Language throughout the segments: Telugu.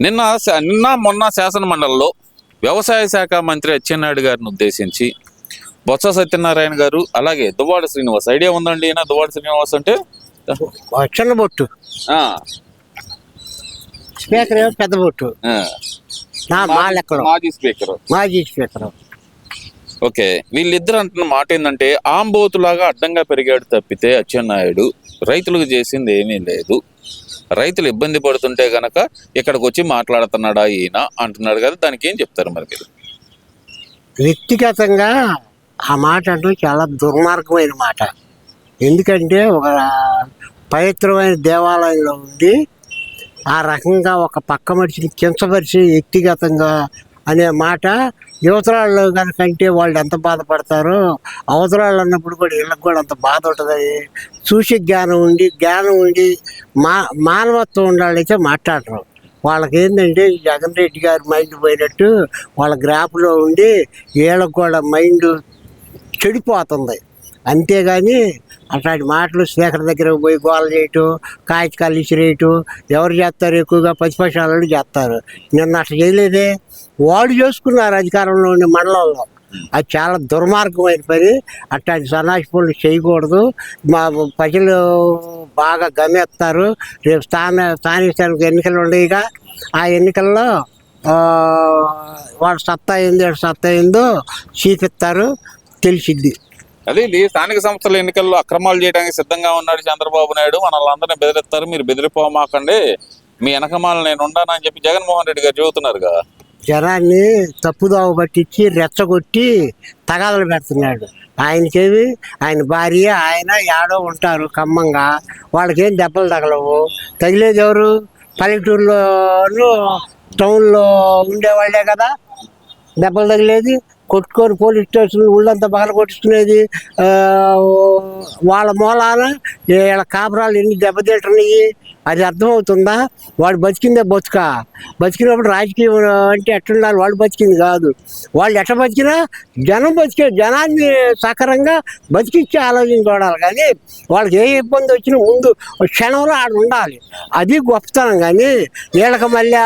నిన్న మొన్న శాసన మండలిలో వ్యవసాయ శాఖ మంత్రి అచ్చెన్నాయుడు గారిని ఉద్దేశించి బొత్స సత్యనారాయణ గారు అలాగే దువ్వాడ శ్రీనివాస్, ఐడియా ఉందండి ఈయన దువ్వాడ శ్రీనివాస్ అంటే? చిన్న బొట్టు స్పీకర్, పెద్ద బొట్టు మాజీ స్పీకర్. ఓకే, వీళ్ళిద్దరు అంటున్న మాట ఏంటంటే ఆంబోతులాగా అడ్డంగా పెరిగాడు తప్పితే అచ్చెన్నాయుడు రైతులకు చేసింది ఏమీ లేదు, రైతులు ఇబ్బంది పడుతుంటే గనక ఇక్కడికి వచ్చి మాట్లాడుతున్నాడా ఈయన అంటున్నాడు కదా, దానికి ఏం చెప్తారు మరి మీరు? వ్యక్తిగతంగా ఆ మాట అంటే చాలా దుర్మార్గమైన మాట. ఎందుకంటే ఒక పవిత్రమైన దేవాలయంలో ఉండి ఆ రకంగా ఒక పక్క మనిషిని కించపరిచి వ్యక్తిగతంగా అనే మాట యువతరాళ్ళు కనుకంటే వాళ్ళు ఎంత బాధపడతారో అవతరాళ్ళు అన్నప్పుడు కూడా వీళ్ళకి కూడా అంత బాధ ఉంటుంది. చూసి జ్ఞానం ఉండి మానవత్వం ఉండాలైతే మాట్లాడరు. వాళ్ళకి ఏంటంటే జగన్ రెడ్డి గారి మైండ్ పోయినట్టు వాళ్ళ గ్రాఫ్లో ఉండి వీళ్ళకి కూడా మైండ్ చెడిపోతుంది. అంతేగాని అట్లాంటి మాటలు స్పీకర్ దగ్గర పోయి గోల చేయటం, కాగితాలు ఇసిరేయటం ఎవరు చేస్తారు? ఎక్కువగా ప్రతిపక్షాలు చేస్తారు. నిన్న అట్లా చేయలేదే, వాడు చేసుకున్నారు అధికారంలో ఉండే మండలంలో. అది చాలా దుర్మార్గమైన పని. అట్లాంటి సన్నాసి పనులు చేయకూడదు. మా ప్రజలు బాగా గమనిస్తారు. రేపు స్థానిక ఎన్నికలు ఉండేగా, ఆ ఎన్నికల్లో వాడు సత్తా ఏందో చూపిస్తారు, తెలిసిద్ది. అదే స్థానిక సంస్థల ఎన్నికల్లో అక్రమాలు చేయడానికి సిద్ధంగా ఉన్నాడు చంద్రబాబు నాయుడు, మనల్ని అందరినీ బెదిరిస్తారు, మీరు బెదిరిపోమాకండి, మీ వెనకమాల నేను ఉండానని చెప్పి జగన్మోహన్ రెడ్డి గారు చెబుతున్నారు కదా. జనాన్ని తప్పుదోవ పట్టించి రెచ్చగొట్టి తగాదలు పెడుతున్నాడు. ఆయనకేమి ఆయన భార్య ఆయన ఏడో ఉంటారు ఖమ్మంగా, వాళ్ళకేం దెబ్బలు తగలవు. తగిలేది ఎవరు? పల్లెటూరులో టౌన్లో ఉండేవాళ్లే కదా దెబ్బలు తగిలేది. కొట్టుకొని పోలీస్ స్టేషన్ ఊళ్ళంతా బాగా కొట్టుకునేది. వాళ్ళ మూలాన వీళ్ళ కాపురాలు ఎన్ని దెబ్బతింటున్నాయి అది అర్థమవుతుందా? వాడు బతికిందే బతికినప్పుడు రాజకీయం అంటే ఎట్లుండాలి? వాడు బతికింది కాదు. వాళ్ళు ఎట్లా బతికినా జనాన్ని సకరంగా బతికిచ్చే ఆలోచన చూడాలి. కానీ వాళ్ళకి ఏ ఇబ్బంది వచ్చినా ముందు క్షణంలో ఆడ ఉండాలి, అది గొప్పతనం. కానీ వీళ్ళకి మళ్ళీ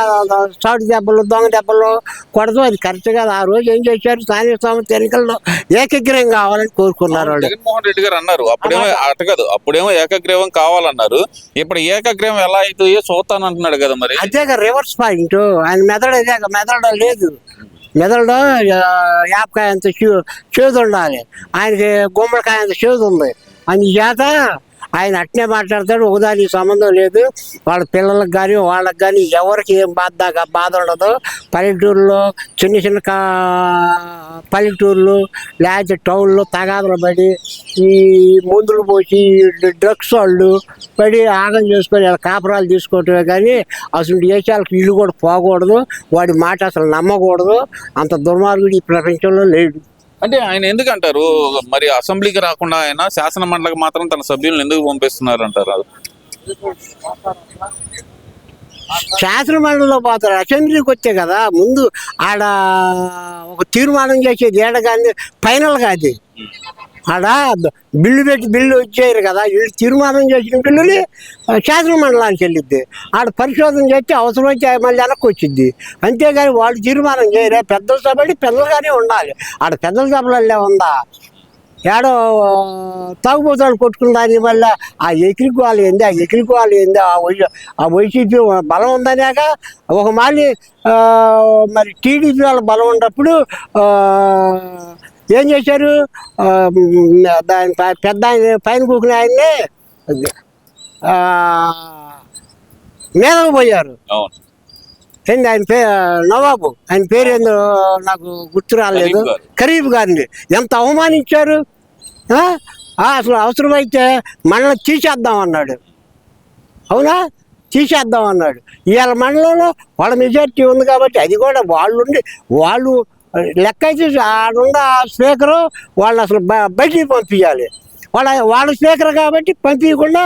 చాటు దెబ్బలు దొంగ దెబ్బలు కొడదు, అది కరెక్ట్ కాదు. ఆ రోజు ఏం చేశారు? స్థానిక సంస్థ ఎన్నికల్లో ఏకగ్రీవం కావాలని కోరుకున్నారు వాళ్ళు. జగన్మోహన్ రెడ్డి గారు అన్నారు అప్పుడేమో ఏకగ్రీవం కావాలన్నారు, ఇప్పుడు ఏకగ్రీవం ఎలా అయితే చూస్తాను అంటున్నాడు కదా. మరి అదేగా రివర్స్ పాయింట్. ఆయన మెదడు లేదు. మెదడులో యాపకాయ అంత చేదు ఉండాలి, ఆయనకి గుమ్మడికాయ అంత చేదు ఉంది. అందుచేత ఆయన అట్నే మాట్లాడతాడు. ఒకదానికి సంబంధం లేదు. వాళ్ళ పిల్లలకు కానీ వాళ్ళకి కానీ ఎవరికి ఏం బాధ ఉండదు. పల్లెటూరులో చిన్న పల్లెటూర్లు లేకపోతే టౌన్లో తగాదలు పడి ఈ మందులు పోసి డ్రగ్స్ వాళ్ళు పడి ఆగం చేసుకొని వాళ్ళ కాపురాలు తీసుకోవటమే. కానీ అసలు దేశాలకు ఇల్లు కూడా పోకూడదు, వాడి మాట అసలు నమ్మకూడదు. అంత దుర్మార్గుడు ఈ ప్రపంచంలో లేడు. అంటే ఆయన ఎందుకంటారు మరి అసెంబ్లీకి రాకుండా ఆయన శాసన మండలికి మాత్రం తన సభ్యులను ఎందుకు పంపిస్తున్నారు అంటారు? శాసన మండలిలో పోతారు, అసెంబ్లీకి వచ్చే కదా. ముందు ఆడ ఒక తీర్మానం చేసేది ఏడ కానీ ఫైనల్ కాదు. ఆడ బిల్లు వచ్చేయరు కదా, వీళ్ళు తీర్మానం చేసిన బిల్లుని శాసన మండలానికి వెళ్ళిద్ది. ఆడ పరిశోధన చేస్తే అవసరం వచ్చి మళ్ళీ వెనక్కి వచ్చింది. అంతేగాని వాళ్ళు తీర్మానం చేయరే. పెద్దల సభ పెద్దలుగానే ఉండాలి. ఆడ పెద్దల సభలలో ఉందా? ఏడో తాగుబోతాడు కొట్టుకున్న దాని వల్ల ఆ ఎకిరికోవాలి ఏంది ఆ వైసీపీ బలం ఉందనేక ఒక మాలి మరి టీడీపీ వాళ్ళ బలం ఉన్నప్పుడు ఏం చేశారు? దాని పెద్ద ఆయన పైన కూకునే ఆయన్ని మీదకు పోయారు. ఏంది ఆయన నవాబు, ఆయన పేరు ఏందో నాకు గుర్తు రాలేదు, ఖరీఫ్ గారిని ఎంత అవమానించారు. అసలు అవసరమైతే మనల్ని తీసేద్దాం అన్నాడు. అవునా? తీసేద్దాం అన్నాడు. ఇవాళ మండలంలో వాళ్ళ మెజార్టీ ఉంది కాబట్టి అది కూడా వాళ్ళు లెక్క అయితే ఆడున్న స్పీకరు వాళ్ళని అసలు బయటికి పంపించాలి. వాళ్ళ స్పీకర్ కాబట్టి పంపించకుండా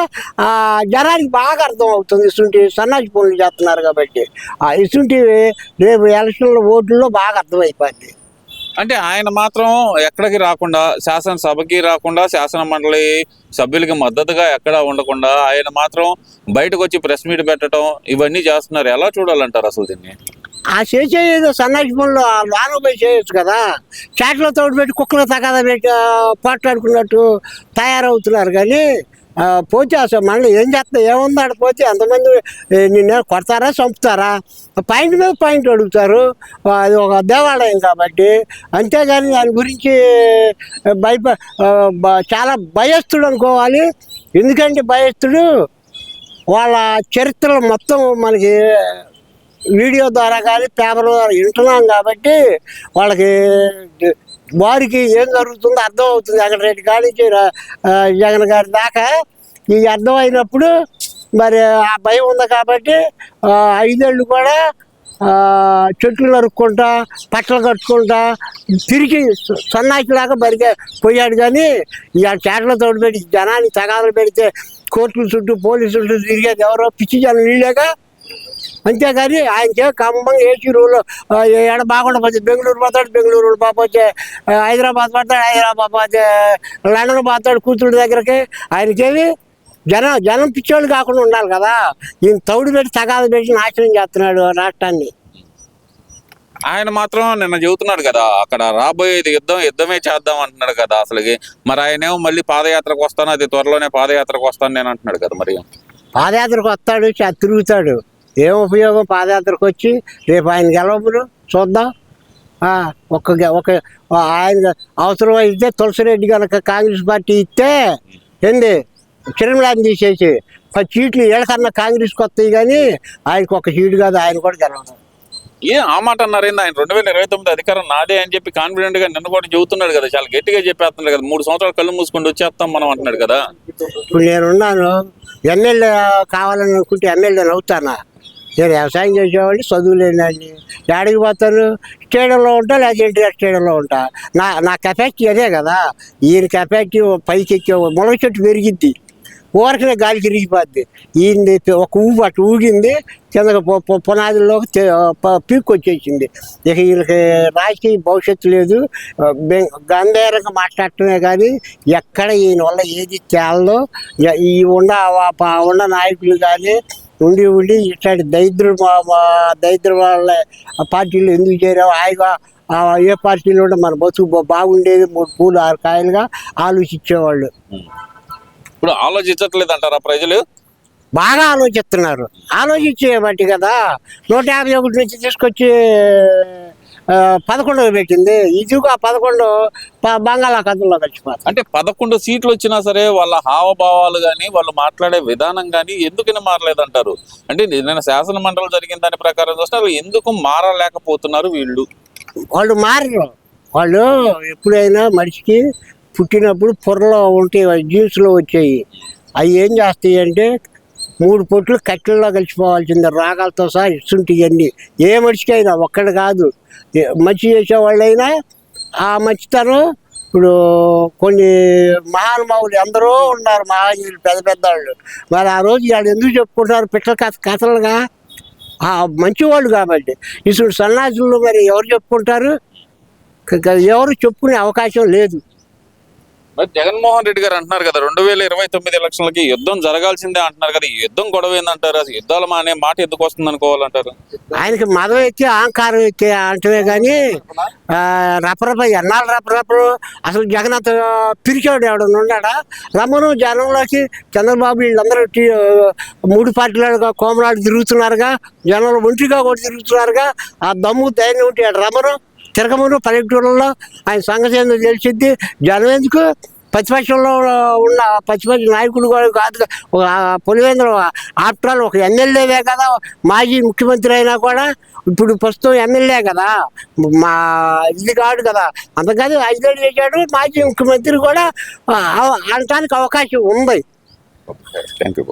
జనానికి బాగా అర్థం అవుతుంది. ఇసుంటి సన్నాసి పనులు చేస్తున్నారు కాబట్టి ఇసుంటి రేపు ఎలక్షన్ల ఓట్లలో బాగా అర్థమైపోయింది. అంటే ఆయన మాత్రం ఎక్కడికి రాకుండా, శాసనసభకి రాకుండా, శాసన మండలి సభ్యులకి మద్దతుగా ఎక్కడ ఉండకుండా ఆయన మాత్రం బయటకు వచ్చి ప్రెస్ మీట్ పెట్టడం ఇవన్నీ చేస్తున్నారు. ఎలా చూడాలంటారు అసలు దీన్ని? ఆ చేసేది సన్నాసి పనులు లోన పోయి చేయొచ్చు కదా. చాట్లో తోడు పెట్టి కుక్కలు తగాద పెట్టి పోట్లాడుకున్నట్టు తయారవుతున్నారు. కానీ పోతే అసలు మళ్ళీ ఏం చేస్తా, ఏముంది ఆడ పోతే ఎంతమంది నిన్ను కొడతారా, చంపుతారా? పాయింట్ మీద పాయింట్ అడుగుతారు. అది ఒక దేవాలయం కాబట్టి. అంతేగాని దాని గురించి చాలా భయస్తుడు అనుకోవాలి. ఎందుకంటే భయస్తుడు వాళ్ళ చరిత్రలు మొత్తం మనకి వీడియో ద్వారా కానీ పేపర్ ద్వారా వింటున్నాం కాబట్టి వాళ్ళకి వారికి ఏం జరుగుతుందో అర్థం అవుతుంది. వెంకటరెడ్డి కాడి నుంచి జగన్ గారి దాకా ఈ అర్థం అయినప్పుడు మరి ఆ భయం ఉంది కాబట్టి 5 ఏళ్ళు కూడా చెట్లు నరుక్కుంటా, పట్టలు కట్టుకుంటా తిరిగి సన్నాసిలాగా బరిగా పోయాడు. కానీ ఇక చేటల తోడు పెట్టి జనాన్ని తగాదాలు పెడితే కోర్టుల చుట్టూ పోలీసు చుట్టూ తిరిగేది ఎవరో పిచ్చి జనం వీళ్ళేగా. అంతేగాని ఆయనకే ఖమ్మంగా ఏసీ రూలు ఎడ బాగుండా పోతే బెంగళూరు పోతాడు, బెంగళూరు పోతే హైదరాబాద్ పోతాడు, హైదరాబాద్ పోతే లండన్ పోతాడు కూతురు దగ్గరికి. ఆయనకేమి జనం పిచ్చోళ్ళు కాకుండా ఉండాలి కదా. ఈయన తౌడు పెట్టి తగాదు పెట్టి నాశనం చేస్తున్నాడు రాష్ట్రాన్ని. ఆయన మాత్రం నిన్న చెబుతున్నాడు కదా, అక్కడ రాబోయేది యుద్ధమే చేద్దాం అంటున్నాడు కదా అసలుకి. మరి ఆయనేమో మళ్ళీ పాదయాత్రకు వస్తాను, అది త్వరలోనే పాదయాత్రకు వస్తాను నేను అంటున్నాడు కదా. మరి పాదయాత్రకు వస్తాడు, తిరుగుతాడు. ఏం ఉపయోగం పాదయాత్రకు వచ్చి? రేపు ఆయన గెలవములు చూద్దాం. ఒక ఆయన అవసరం అయితే తులసిరెడ్డి కనుక కాంగ్రెస్ పార్టీ ఇస్తే ఏంది చిరంలాని తీసేసి 10 సీట్లు ఏళ్ళకన్నా కాంగ్రెస్కి వస్తాయి. కానీ ఆయనకు ఒక సీటు కాదు, ఆయన కూడా గెలవడం. ఆ మాట అన్నారేంది? ఆయన 2029 అధికారం నాదే అని చెప్పి కాన్ఫిడెంట్ గా నిన్న కూడా చెబుతున్నాడు కదా, చాలా గట్టిగా చెప్పేస్తున్నాడు కదా. 3 సంవత్సరాలు కళ్ళు మూసుకొని వచ్చేస్తాం మనం అంటున్నాడు కదా. ఇప్పుడు నేనున్నాను, ఎమ్మెల్యే కావాలని అనుకుంటే ఎమ్మెల్యేని అవుతానా? నేను వ్యవసాయం చేసేవాడిని, చదువు లేదండి. ఏడికి పోతాను? స్టేడియంలో ఉంటా, లేదా ఎన్టీఆర్ స్టేడియంలో ఉంటా. నా కెపాసిటీ అదే కదా. ఈయన కెపాసిటీ పైకి ఎక్కే మునగ చెట్టు పెరిగిద్ది, ఊరకనే గాలి తిరిగిపోద్ది. ఈయన ఒక ఊపు అటు ఊగింది, కింద పునాదుల్లోకి పీక్కు వచ్చేసింది. ఇక వీళ్ళకి రాజకీయ భవిష్యత్తు లేదు. గంభీరంగా మాట్లాడటమే కానీ ఎక్కడ ఈయన వల్ల ఏది తేలదో. ఈ ఉన్న నాయకులు కానీ ఉండి ఇట్లాంటి దరిద్ర వాళ్ళ పార్టీలు ఎందుకు చేరావు, హాయిగా ఏ పార్టీలో ఉంటే మన బతుకు బాగుండేది, 3 పూలు 6 కాయలుగా ఆలోచించేవాళ్ళు. ఇప్పుడు ఆలోచించట్లేదు అంటారా ప్రజలు? బాగా ఆలోచిస్తున్నారు. ఆలోచించేబట్టి కదా 151 నుంచి తీసుకొచ్చి 11 పెట్టింది. ఇదిగా 11 బంగాళాఖాతంలో కలిసిపోతుంది. అంటే 11 సీట్లు వచ్చినా సరే వాళ్ళ హావభావాలు కానీ వాళ్ళు మాట్లాడే విధానం కానీ ఎందుకని మారలేదంటారు? అంటే నిన్న శాసన మండలి జరిగిన దాని ప్రకారం చూస్తే వాళ్ళు ఎందుకు మారలేకపోతున్నారు వీళ్ళు? వాళ్ళు మారరు. వాళ్ళు ఎప్పుడైనా మనిషికి పుట్టినప్పుడు పొరలో ఉంటే జీన్స్లో వచ్చాయి. అవి ఏం చేస్తాయి అంటే 3 పొట్లు కట్టెల్లో కలిసిపోవాల్సిందే, రాగాలతో సహా ఇస్తుంటాయి అన్నీ. ఏ మనిషికి అయినా ఒక్కడు కాదు, మంచి చేసేవాళ్ళైనా ఆ మంచితనం. ఇప్పుడు కొన్ని మహానుభావులు ఎందరో ఉన్నారు, మహాజీవులు, పెద్ద వాళ్ళు. మరి ఆ రోజు వాళ్ళు ఎందుకు చెప్పుకుంటారు పిట్టల కథలుగా? మంచివాళ్ళు కాబట్టి. ఇప్పుడు సన్నాసులు మరి ఎవరు చెప్పుకుంటారు? ఎవరు చెప్పుకునే అవకాశం లేదు. మరి జగన్మోహన్ రెడ్డి గారు అంటున్నారు కదా 2029 ఎలక్షన్లకి యుద్ధం జరగాల్సిందే అంటున్నారు కదా. ఈ యుద్ధం గొడవ ఏందంటారు? అసలు యుద్ధాల అనే మాట ఎందుకు వస్తుంది అనుకోవాలంటారు? ఆయనకి మదం ఎత్తి అహంకారం ఎత్తి అంటమే కానీ ఎన్నాళ్ళు రపరపరు. అసలు జగన్నాథ్ పిరిచాడు ఎవడన్నా ఉన్నాడా? రమ్మను జనంలోకి. చంద్రబాబు వీళ్ళందరూ 3 పార్టీలుగా కోమలాడు తిరుగుతున్నారుగా, జనంలో ఒంటిగా కూడా తిరుగుతున్నారుగా. ఆ దమ్ము ధైర్యం ఉంటే రమ్మను, తిరగమను పల్లెటూరులో. ఆయన సంగతి ఏందో తెలిసిద్ది. జనం ఎందుకు? ప్రతిపక్షంలో ఉన్న ప్రతిపక్ష నాయకుడు కూడా కాదు. పులివేంద్ర ఆఫ్టర్ ఆల్ ఒక ఎమ్మెల్యేవే కదా, మాజీ ముఖ్యమంత్రి అయినా కూడా ఇప్పుడు ప్రస్తుతం ఎమ్మెల్యే కదా, మా ఇది కాదు కదా. అందుకని 5 ఏళ్ళు చేశాడు, మాజీ ముఖ్యమంత్రి కూడా అనటానికి అవకాశం ఉంది. Thank you.